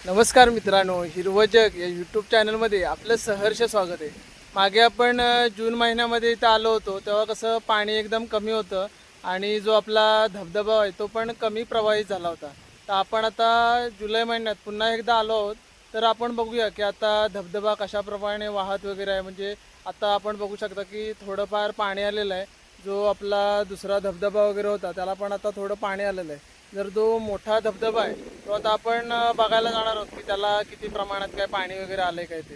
नमस्कार मित्रांनो, हिरवजग या यूट्यूब चॅनलमध्ये आपलं सहर्ष स्वागत आहे. मागे आपण जून महिन्यामध्ये इथं आलो होतो, तेव्हा कसं पाणी एकदम कमी होतं आणि जो आपला धबधबा आहे तो पण कमी प्रवाहित झाला होता. तर आपण आता जुलै महिन्यात पुन्हा एकदा आलो आहोत. तर आपण बघूया की आता धबधबा कशाप्रमाणे वाहत वगैरे आहे. म्हणजे आता आपण बघू शकता की थोडंफार पाणी आलेलं आहे. जो आपला दुसरा धबधबा वगैरे होता त्याला पण आता थोडं पाणी आलेलं आहे. जर जो मोठा धबधबा आहे तो आता आपण बघायला जाणार आहोत की त्याला किती प्रमाणात काय पाणी वगैरे आलंय काय ते.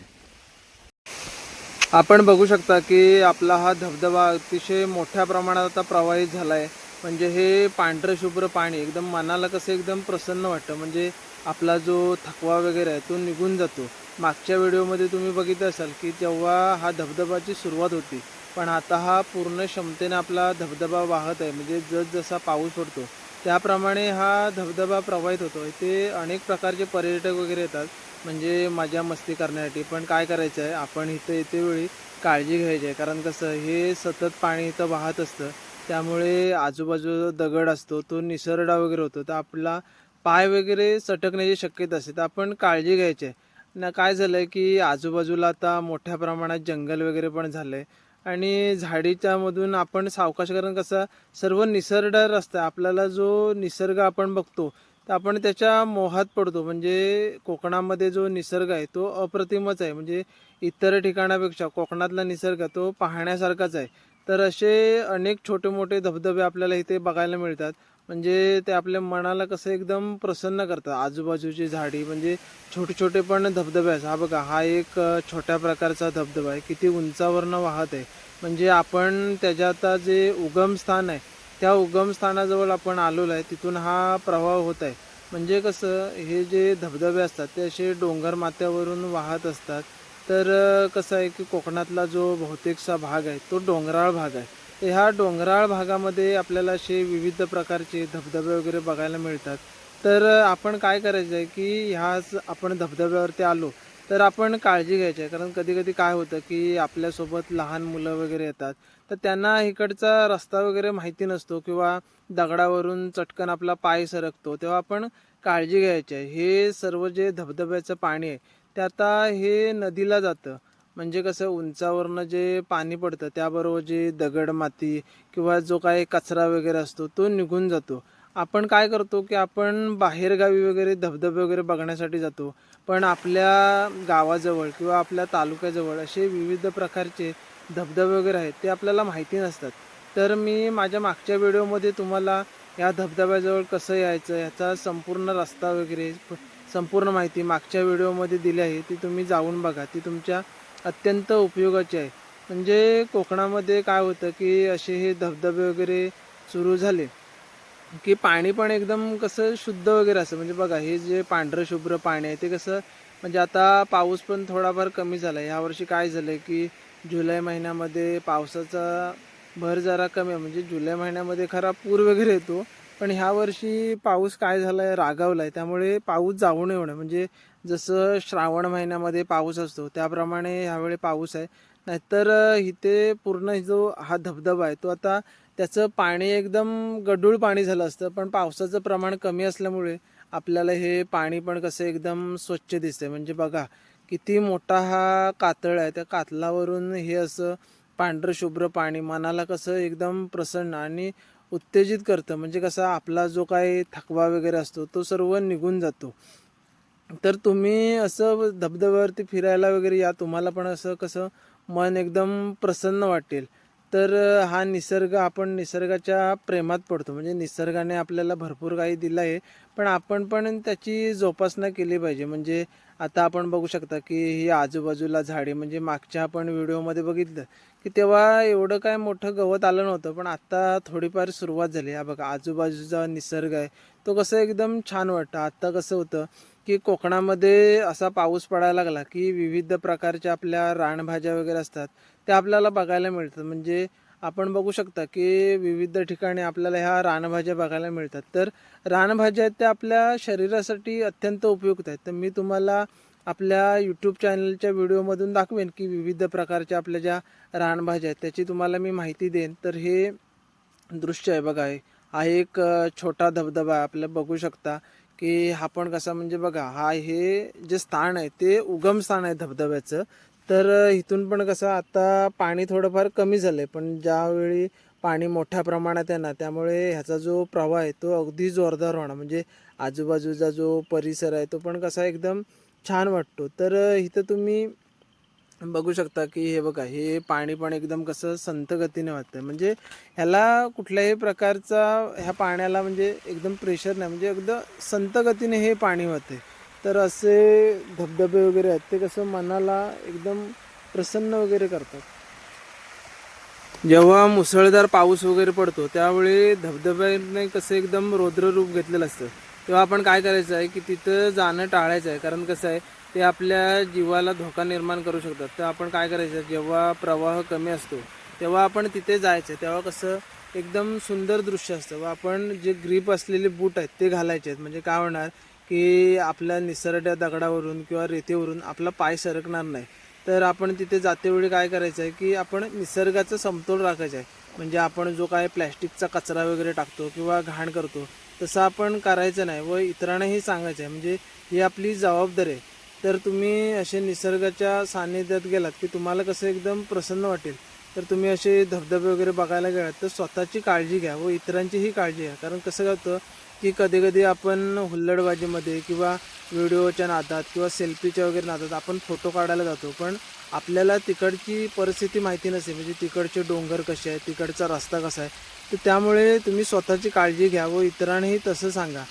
आपण बघू शकता की आपला हा धबधबा अतिशय मोठ्या प्रमाणात आता प्रवाहित झाला आहे. म्हणजे हे पांढरं शुभ्र पाणी एकदम मनाला कसं एकदम प्रसन्न वाटतं. म्हणजे आपला जो थकवा वगैरे आहे तो निघून जातो. मागच्या व्हिडिओमध्ये तुम्ही बघितलं असाल की जेव्हा हा धबधबाची सुरुवात होती, पण आता हा पूर्ण क्षमतेने आपला धबधबा वाहत आहे. म्हणजे जसा पाऊस पडतो त्याप्रमाणे हा धबधबा प्रवाहित होतो. इथे अनेक प्रकारचे पर्यटक वगैरे येतात म्हणजे मजा मस्ती करण्यासाठी. पण काय करायचं आहे, आपण इथं येतेवेळी काळजी घ्यायची आहे. कारण कसं हे सतत पाणी इथं वाहत असतं, त्यामुळे आजूबाजूला दगड असतो, तो निसरडा वगैरे होतो, तर आपला पाय वगैरे सटकण्याची शक्यता असते. तर आपण काळजी घ्यायची आहे. ना काय झालंय की आजूबाजूला आता मोठ्या प्रमाणात जंगल वगैरे पण झालंय आणि झाडीच्या मधून आपण सावकाश, कारण कसं सर्व निसरडा रस्ता आहे. आपल्याला जो निसर्ग आपण बघतो तर आपण त्याच्या मोहात पडतो. म्हणजे कोकणामध्ये जो निसर्ग आहे तो अप्रतिमच आहे. म्हणजे इतर ठिकाणापेक्षा कोकणातला निसर्ग तो पाहण्यासारखाच आहे. तर असे अनेक छोटे मोठे धबधबे आपल्याला इथे बघायला मिळतात. म्हणजे ते आपल्या मनाला कसं एकदम प्रसन्न करतात. आजूबाजूची झाडी म्हणजे छोटे छोटे पण धबधबे आहेत. हा बघा, हा एक छोट्या प्रकारचा धबधबा आहे. किती उंचावरनं वाहत आहे. म्हणजे आपण त्याच्या आता जे उगमस्थान आहे त्या उगमस्थानाजवळ आपण आलेलो आहे. तिथून हा प्रवाह होत आहे. म्हणजे कसं हे जे धबधबे असतात ते असे डोंगर माथ्यावरून वाहत असतात. तर कसं आहे की कोकणातला जो बहुतेकसा भाग आहे तो डोंगराळ भाग आहे. तर ह्या डोंगराळ भागामध्ये आपल्याला असे विविध प्रकारचे धबधबे वगैरे बघायला मिळतात. तर आपण काय करायचं आहे की ह्याच आपण धबधब्यावरती आलो तर आपण काळजी घ्यायची आहे. कारण कधी कधी काय होतं की आपल्यासोबत लहान मुलं वगैरे येतात, तर त्यांना इकडचा रस्ता वगैरे माहिती नसतो किंवा दगडावरून चटकन आपला पाय सरकतो, तेव्हा आपण काळजी घ्यायची आहे. हे सर्व जे धबधब्याचं पाणी आहे ते आता हे नदीला जातं. म्हणजे कसं उंचावरनं जे पाणी पडतं त्याबरोबर जे दगड माती किंवा जो काही कचरा वगैरे असतो तो निघून जातो. आपण काय करतो की आपण बाहेरगावी वगैरे धबधबे वगैरे बघण्यासाठी जातो, पण आपल्या गावाजवळ किंवा आपल्या तालुक्याजवळ असे विविध प्रकारचे धबधबे वगैरे आहेत ते आपल्याला माहिती नसतात. तर मी माझ्या मागच्या व्हिडिओमध्ये तुम्हाला या धबधब्याजवळ कसं यायचं ह्याचा संपूर्ण रस्ता वगैरे संपूर्ण माहिती मागच्या व्हिडिओमध्ये दिली आहे. ती तुम्ही जाऊन बघा, ती तुमच्या अत्यंत उपयोगाची आहे. म्हणजे कोकणामध्ये काय होतं की असे हे धबधबे वगैरे सुरू झाले की पाणी पण एकदम कसं शुद्ध वगैरे असं. म्हणजे बघा, हे जे पांढरं शुभ्र पाणी आहे ते कसं, म्हणजे आता पाऊस पण थोडाफार कमी झाला आहे. यावर्षी काय झालं आहे की जुलै महिन्यामध्ये पावसाचा भर जरा कमी आहे. म्हणजे जुलै महिन्यामध्ये खरा पूर वगैरे येतो, पण ह्या वर्षी पाऊस काय झाला आहे, रागावला आहे. त्यामुळे पाऊस जाऊ नये म्हणून, म्हणजे जसं श्रावण महिन्यामध्ये पाऊस असतो त्याप्रमाणे ह्यावेळी पाऊस आहे. नाहीतर इथे पूर्ण जो हा धबधबा आहे तो आता त्याचं पाणी एकदम गढूळ पाणी झालं असतं. पण पावसाचं प्रमाण कमी असल्यामुळे आपल्याला हे पाणी पण कसं एकदम स्वच्छ दिसतंय. म्हणजे बघा किती मोठा हा कातळ आहे, त्या कातलावरून हे असं पांढरं शुभ्र पाणी मनाला कसं एकदम प्रसन्न आणि उत्तेजित करतं. म्हणजे कसा आपला जो काही थकवा वगैरे असतो तो सर्व निघून जातो. तर तुम्ही असं धबधब्यावरती फिरायला वगैरे या, तुम्हाला पण असं कसं मन एकदम प्रसन्न वाटेल. तर हा निसर्ग, आपण निसर्गाच्या प्रेमात पडतो. म्हणजे निसर्गाने आपल्याला भरपूर काही दिलं आहे, पण आपण पण त्याची जोपासना केली पाहिजे. म्हणजे आता आपण बघू शकता की ही आजूबाजूला झाडे, म्हणजे मागच्या आपण व्हिडिओमध्ये बघितलं की तेव्हा एवढं काय मोठं गवत आलं नव्हतं, पण आता थोडीफार सुरुवात झाली. हा बघा आजूबाजूचा निसर्ग आहे तो कसं एकदम छान वाटतं. आता कसं होतं की कोकणामध्ये असा पाऊस पडायला लागला की विविध प्रकारच्या आपल्या रानभाज्या वगैरे असतात त्या आपल्याला बघायला मिळतात. म्हणजे आपण बघू शकता की विविध ठिकाणी आपल्याला ह्या रानभाज्या बघायला मिळतात. तर रानभाज्या आहेत त्या आपल्या शरीरासाठी अत्यंत उपयुक्त आहेत. तर मी तुम्हाला आपल्या यूट्यूब चॅनलच्या व्हिडिओमधून दाखवेन की विविध प्रकारच्या आपल्या ज्या रानभाज्या आहेत त्याची तुम्हाला मी माहिती देईन. तर हे दृश्य आहे बघा, हे हा एक छोटा धबधबा आहे. आपल्याला बघू शकता की हा पण कसा म्हणजे बघा हा हे जे स्थान आहे ते उगम स्थान आहे धबधब्याचं. तर इथून पण कसं आता पाणी थोडंफार कमी झालं आहे, पण ज्यावेळी पाणी मोठ्या प्रमाणात आहे ना, त्यामुळे ह्याचा जो प्रवाह आहे तो अगदी जोरदार होणार. म्हणजे आजूबाजूचा जो परिसर आहे तो पण कसा एकदम छान वाटतो. तर इथं तुम्ही बघू शकता की हे बघा हे पाणी पण एकदम कसं संथ गतीने वाहतंय. म्हणजे ह्याला कुठल्याही प्रकारचा ह्या पाण्याला म्हणजे एकदम प्रेशर नाही, म्हणजे एकदम संथ गतीने हे पाणी वाहते. तर असे धबधबे वगैरे आहेत ते कसं मनाला एकदम प्रसन्न वगैरे करतात. जेव्हा मुसळधार पाऊस वगैरे पडतो त्यावेळी धबधब्याने कसं एकदम रौद्र रूप घेतलेलं असतं. तेव्हा आपण काय करायचं आहे की तिथं जाणं टाळायचं आहे, कारण कसं आहे ते आपल्या जीवाला धोका निर्माण करू शकतात. तर आपण काय करायचं, जेव्हा प्रवाह कमी असतो तेव्हा आपण तिथे जायचं. तेव्हा कसं एकदम सुंदर दृश्य असतं व आपण जे ग्रीप असलेले बूट आहेत ते घालायचे आहेत. म्हणजे काय होणार की आपल्या निसरड्या दगडावरून किंवा रेतीवरून आपला पाय सरकणार नाही. तर आपण तिथे जातेवेळी काय करायचं आहे की आपण निसर्गाचा समतोल राखायचा आहे. म्हणजे आपण जो काय प्लॅस्टिकचा कचरा वगैरे टाकतो किंवा घाण करतो तसं आपण करायचं नाही व इतरांनाही सांगायचं आहे. म्हणजे ही आपली जबाबदारी आहे. तर तुम्ही असे निसर्गाच्या सानिध्यात गेलात की तुम्हाला कसं एकदम प्रसन्न वाटेल. तर तुम्ही असे धबधबे वगैरे बघायला गेलात तर स्वतःची काळजी घ्या व इतरांचीही काळजी घ्या. कारण कसं होतं की कधी कधी आपण हुल्लडबाजीमध्ये किंवा व्हिडिओच्या नादात किंवा सेल्फीच्या वगैरे नादात आपण फोटो काढायला जातो, पण आपल्याला तिकडची परिस्थिती माहिती नसते. म्हणजे तिकडचे डोंगर कसे आहेत, तिकडचा रस्ता कसा आहे. तर त्यामुळे तुम्ही स्वतःची काळजी घ्या व इतरांनाही तसं सांगा.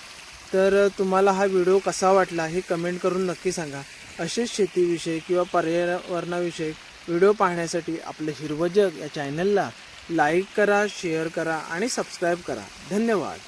तर तुम्हाला हा व्हिडिओ कसा वाटला हे कमेंट करून नक्की सांगा. असेच शेतीविषयी किंवा पर्यावरणाविषयी व्हिडिओ पाहण्यासाठी आपलं हिरवं जग या चॅनलला लाईक करा, शेअर करा आणि सबस्क्राईब करा. धन्यवाद.